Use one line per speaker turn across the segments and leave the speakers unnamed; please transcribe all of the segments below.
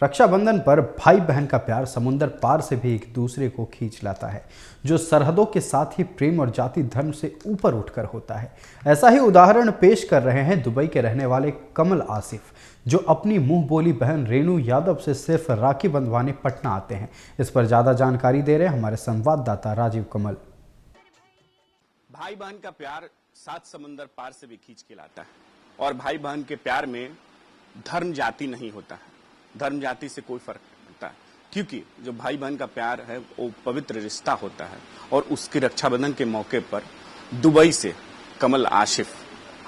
रक्षाबंधन पर भाई बहन का प्यार समुंदर पार से भी एक दूसरे को खींच लाता है, जो सरहदों के साथ ही प्रेम और जाति धर्म से ऊपर उठकर होता है। ऐसा ही उदाहरण पेश कर रहे हैं दुबई के रहने वाले कमल आसिफ, जो अपनी मुंह बोली बहन रेणु यादव से सिर्फ राखी बंधवाने पटना आते हैं। इस पर ज्यादा जानकारी दे रहे हैं हमारे संवाददाता राजीव कमल।
भाई बहन का प्यार 7 समंदर पार से भी खींच के लाता है, और भाई बहन के प्यार में धर्म जाति नहीं होता है। धर्म जाति से कोई फर्क नहीं पड़ता, क्योंकि जो भाई बहन का प्यार है वो पवित्र रिश्ता होता है। और उसके रक्षाबंधन के मौके पर दुबई से कमल आसिफ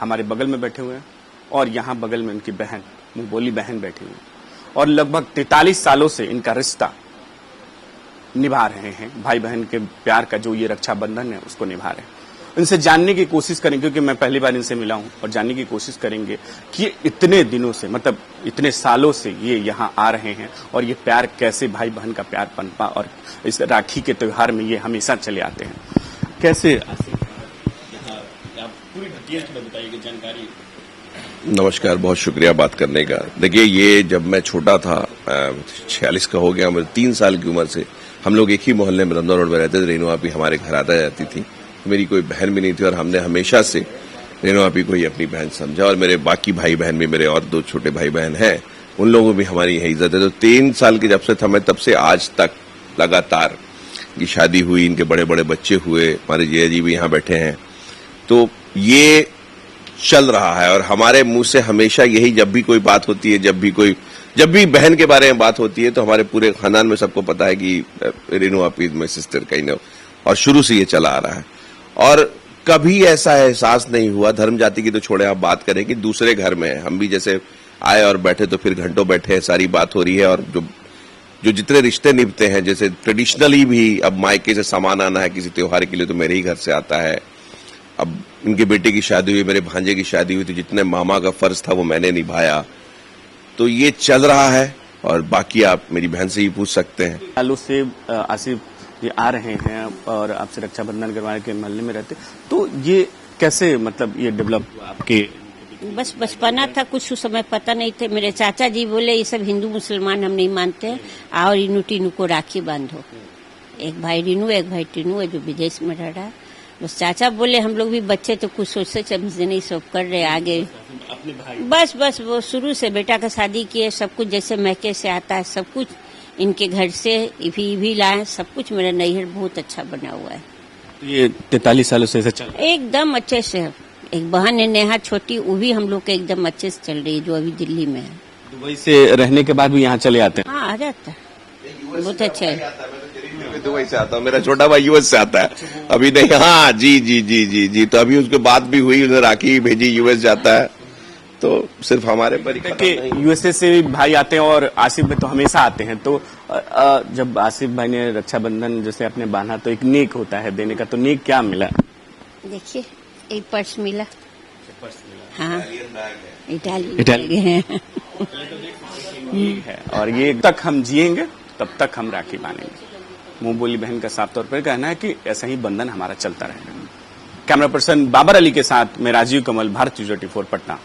हमारे बगल में बैठे हुए हैं, और यहाँ बगल में उनकी बहन मुंह बोली बहन बैठी हुई है, और लगभग 43 सालों से इनका रिश्ता निभा रहे हैं। भाई बहन के प्यार का जो ये रक्षाबंधन है उसको निभा रहे हैं। इनसे जानने की कोशिश करेंगे, क्योंकि मैं पहली बार इनसे मिला हूं, और जानने की कोशिश करेंगे कि इतने दिनों से, मतलब इतने सालों से ये यहाँ आ रहे हैं, और ये प्यार कैसे भाई बहन का प्यार पनपा, और इस राखी के त्योहार में ये हमेशा चले आते हैं। कैसे यहाँ आप पूरी डिटेल में बताइए जानकारी।
नमस्कार, बहुत शुक्रिया बात करने का। देखिए, ये जब मैं छोटा था, 46 का हो गया, मेरे 3 साल की उम्र से हम लोग एक ही मोहल्ले में रंधवा रोड में रहते थे। रेणु आपी हमारे घर आता जाती थी। मेरी कोई बहन भी नहीं थी, और हमने हमेशा से रेणु आपी को ही अपनी बहन समझा। और मेरे बाकी भाई बहन भी, मेरे और 2 छोटे भाई बहन हैं, उन लोगों भी हमारी यही इज्जत है। तो 3 साल के जब से था मैं, तब से आज तक लगातार की शादी हुई, इनके बड़े बड़े बच्चे हुए, हमारे जिया जी भी यहाँ बैठे हैं। तो ये चल रहा है, और हमारे मुंह से हमेशा यही, जब भी कोई बात होती है, जब भी बहन के बारे में बात होती है, तो हमारे पूरे खानदान में सबको पता है कि रेणु आपी is my sister kind of, और शुरू से ये चला आ रहा है। और कभी ऐसा एहसास नहीं हुआ, धर्म जाति की तो छोड़े, आप बात करें कि दूसरे घर में हम भी जैसे आए और बैठे तो फिर घंटों बैठे, सारी बात हो रही है। और जो जितने रिश्ते निभते हैं, जैसे ट्रेडिशनली भी अब मायके से सामान आना है किसी त्योहार के लिए तो मेरे ही घर से आता है। अब इनके बेटे की शादी हुई, मेरे भांजे की शादी हुई, तो जितने मामा का फर्ज था वो मैंने निभाया। तो ये चल रहा है, और बाकी आप मेरी बहन से ही पूछ सकते हैं।
सालों से आसिफ ये आ रहे हैं और आपसे रक्षाबंधन करवाने के मोहल्ले में रहते, तो ये कैसे, मतलब ये डेवलप हुआ आपके?
बस बचपना था, कुछ उस समय पता नहीं थे। मेरे चाचा जी बोले ये सब हिंदू मुसलमान हम नहीं मानते, और इनू टीनू को राखी बांधो। एक भाई रीनू, एक भाई टीनू है जो विदेश में रह रहा है। बस चाचा बोले, हम लोग भी बच्चे तो कुछ सोचते समझते नहीं, सब कर रहे आगे।
अपने भाई
बस वो शुरू से बेटा का शादी किए, सब कुछ जैसे मैके से आता है, सब कुछ इनके घर से भी लाए, सब कुछ। मेरा नैहर बहुत अच्छा बना हुआ है।
तो ये 43 सालों से ऐसे चल
एकदम अच्छे से। एक बहन है नेहा छोटी, वो भी हम लोग के एकदम अच्छे से चल रही है, जो अभी दिल्ली में है।
दुबई से रहने के बाद भी यहाँ चले आते हैं?
हाँ, आ जाता है, बहुत अच्छा है।
दुबई से आता हूँ, मेरा छोटा भाई यूएस से आता है अभी। नहीं, हाँ जी। तो अभी उसके बात भी हुई, उसने राखी भेजी, यूएस जाता है। तो सिर्फ हमारे परिवार
के यूएसए से भी भाई आते हैं, और आसिफ भाई तो हमेशा आते हैं। तो जब आसिफ भाई ने रक्षाबंधन जैसे अपने बांधा, तो एक नेक होता है देने का, तो नेक क्या मिला?
देखिए, एक पर्स मिला। हाँ,
इटालियन है, और ये तक हम जिएंगे तब तक हम राखी बांधेंगे। मुंह बोली बहन का साफ तौर पर कहना है कि ऐसा ही बंधन हमारा चलता रहेगा। कैमरा पर्सन बाबर अली के साथ मैं राजीव कमल, भारत न्यूज़ 24 पटना।